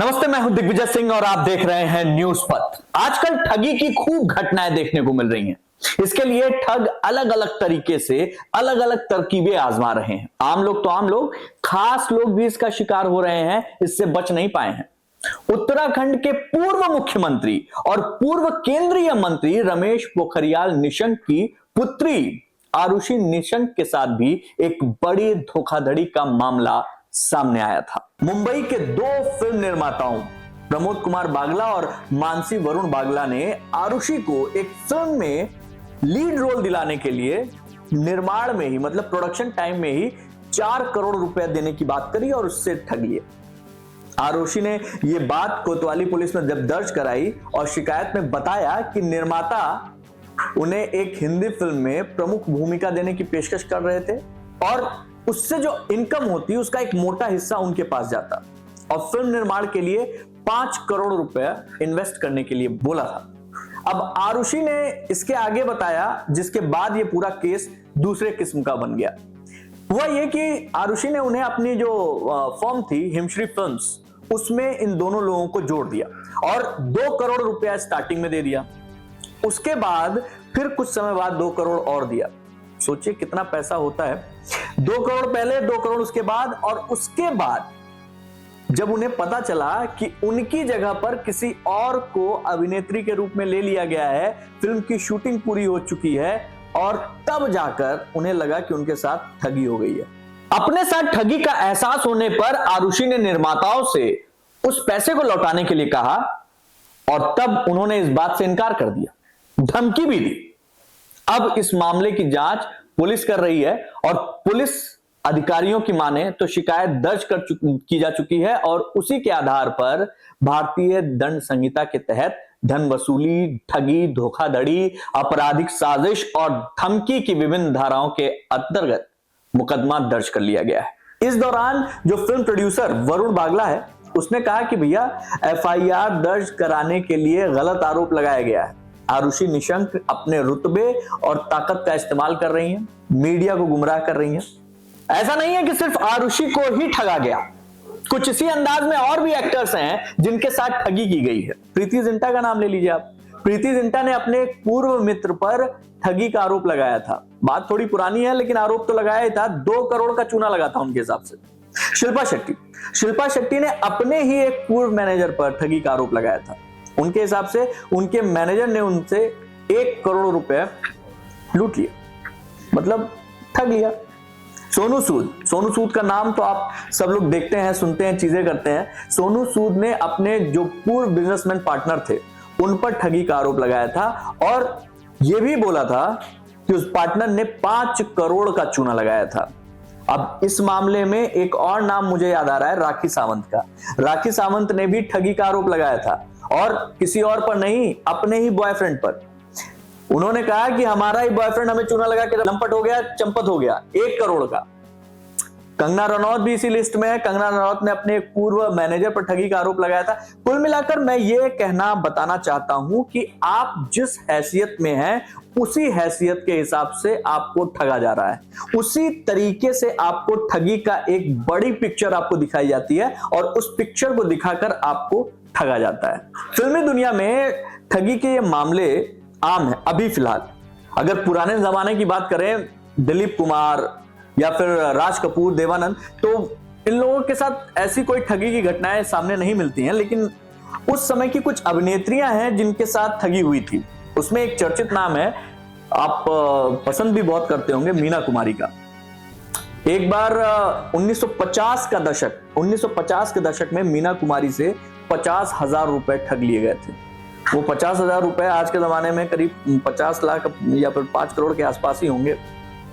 नमस्ते, मैं हूं दिग्विजय सिंह और आप देख रहे हैं न्यूज पथ। आजकल ठगी की खूब घटनाएं देखने को मिल रही हैं। इसके लिए ठग अलग अलग तरीके से अलग अलग तरकीबें आजमा रहे हैं। आम लोग तो आम लोग, खास लोग भी इसका शिकार हो रहे हैं, इससे बच नहीं पाए हैं। उत्तराखंड के पूर्व मुख्यमंत्री और पूर्व केंद्रीय मंत्री रमेश पोखरियाल निशंक की पुत्री आरुषि निशंक के साथ भी एक बड़ी धोखाधड़ी का मामला सामने आया था। मुंबई के दो फिल्म निर्माताओं प्रमोद कुमार बागला और मानसी वरुण बागला ने आरुषि को एक फिल्म में लीड रोल दिलाने के लिए निर्माण में ही, मतलब प्रोडक्शन टाइम में ही 4 करोड़ रुपए देने की बात करी और उससे ठग लिए। आरुषि ने यह बात कोतवाली पुलिस में जब दर्ज कराई और शिकायत में बताया कि निर्माता उन्हें एक हिंदी फिल्म में प्रमुख भूमिका देने की पेशकश कर रहे थे और उससे जो इनकम होती उसका एक मोटा हिस्सा उनके पास जाता और फिल्म निर्माण के लिए 5 करोड़ रुपए इन्वेस्ट करने के लिए बोला था। अब आरुषि ने इसके आगे बताया, जिसके बाद ये पूरा केस दूसरे किस्म का बन गया। हुआ ये कि आरुषि ने उन्हें अपनी जो फर्म थी हिमश्री फिल्म्स, उसमें इन दोनों लोगों को जोड़ दिया और 2 करोड़ रुपया स्टार्टिंग में दे दिया। उसके बाद फिर कुछ समय बाद 2 करोड़ और दिया। सोचिए कितना पैसा होता है। 2 करोड़ पहले, 2 करोड़ उसके बाद, और उसके बाद जब उन्हें पता चला कि उनकी जगह पर किसी और को अभिनेत्री के रूप में ले लिया गया है, फिल्म की शूटिंग पूरी हो चुकी है, और तब जाकर उन्हें लगा कि उनके साथ ठगी हो गई है। अपने साथ ठगी का एहसास होने पर आरुषि ने निर्माताओं से उस पैसे को लौटाने के लिए कहा और तब उन्होंने इस बात से इनकार कर दिया, धमकी भी दी। अब इस मामले की जांच पुलिस कर रही है और पुलिस अधिकारियों की माने तो शिकायत दर्ज की जा चुकी है और उसी के आधार पर भारतीय दंड संहिता के तहत धन वसूली, ठगी, धोखाधड़ी, आपराधिक साजिश और धमकी की विभिन्न धाराओं के अंतर्गत मुकदमा दर्ज कर लिया गया है। इस दौरान जो फिल्म प्रोड्यूसर वरुण बागला है, उसने कहा कि भैया एफआईआर दर्ज कराने के लिए गलत आरोप लगाया गया है। आरुषि निशंक अपने रुतबे और ताकत का इस्तेमाल कर रही हैं, मीडिया को गुमराह कर रही हैं। ऐसा नहीं है कि सिर्फ आरुषि को ही ठगा गया, कुछ इसी अंदाज में और भी एक्टर्स हैं जिनके साथ ठगी की गई है। प्रीति जिंटा का नाम ले लीजिए आप। प्रीति जिंटा ने अपने एक पूर्व मित्र पर ठगी का आरोप लगाया था। बात थोड़ी पुरानी है लेकिन आरोप तो लगाया ही था। 2 करोड़ का चूना लगा था उनके हिसाब से। शिल्पा शेट्टी ने अपने ही एक पूर्व मैनेजर पर ठगी का आरोप लगाया था। उनके हिसाब से उनके मैनेजर ने उनसे 1 करोड़ रुपए लूट लिया, मतलब ठग लिया। सोनू सूद का नाम तो आप सब लोग देखते हैं, सुनते हैं, चीजें करते हैं। सोनू सूद ने अपने जो पूर्व बिजनेसमैन पार्टनर थे उन पर ठगी का आरोप लगाया था और यह भी बोला था कि उस पार्टनर ने 5 करोड़ का चूना लगाया था। अब इस मामले में एक और नाम मुझे याद आ रहा है, राखी सावंत का। राखी सावंत ने भी ठगी का आरोप लगाया था और किसी और पर नहीं, अपने ही बॉयफ्रेंड पर। उन्होंने कहा कि हमारा ही बॉयफ्रेंड हमें चूना लगा के लंपट हो गया, चंपत हो गया, 1 करोड़ का। कंगना रनौत भी इसी लिस्ट में है। कंगना रनौत ने अपने पूर्व मैनेजर पर ठगी का आरोप लगाया था। कुल मिलाकर मैं ये कहना बताना चाहता हूं कि आप जिस हैसियत में हैं उसी हैसियत के हिसाब से आपको ठगा जा रहा है, उसी तरीके से आपको ठगी का एक बड़ी पिक्चर आपको दिखाई जाती है और उस पिक्चर को दिखाकर आपको ठगा जाता है। फिल्मी दुनिया में ठगी के ये मामले आम है अभी फिलहाल। अगर पुराने जमाने की बात करें, दिलीप कुमार या फिर राज कपूर, देवानंद, तो इन लोगों के साथ ऐसी कोई ठगी की घटनाएं सामने नहीं मिलती हैं, लेकिन उस समय की कुछ अभिनेत्रियां हैं जिनके साथ ठगी हुई थी। उसमें एक चर्चित नाम है, आप पसंद भी बहुत करते होंगे, मीना कुमारी का। एक बार 1950 के दशक में मीना कुमारी से 50,000 रुपए ठग लिए गए थे। वो 50,000 रुपए आज के जमाने में करीब 50 लाख या फिर 5 करोड़ के आसपास ही होंगे।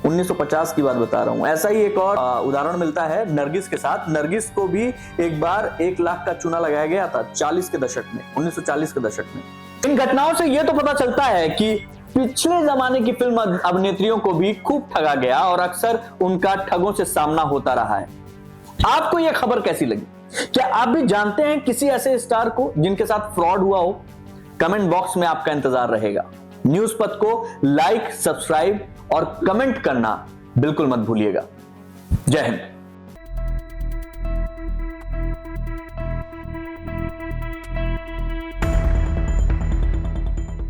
1950 की बात बता रहा हूं। ऐसा ही एक और उदाहरण मिलता है नरगिस के साथ। नरगिस को भी एक बार 1 लाख का चूना लगाया गया था 1940 के दशक में। इन घटनाओं से यह तो पता चलता है कि पिछले जमाने की फिल्म अभिनेत्रियों को भी खूब ठगा गया और अक्सर उनका ठगों से सामना होता रहा है। आपको यह खबर कैसी लगी? क्या आप भी जानते हैं किसी ऐसे स्टार को जिनके साथ फ्रॉड हुआ हो? कमेंट बॉक्स में आपका इंतजार रहेगा। न्यूज पथ को लाइक, सब्सक्राइब और कमेंट करना बिल्कुल मत भूलिएगा। जय हिंद।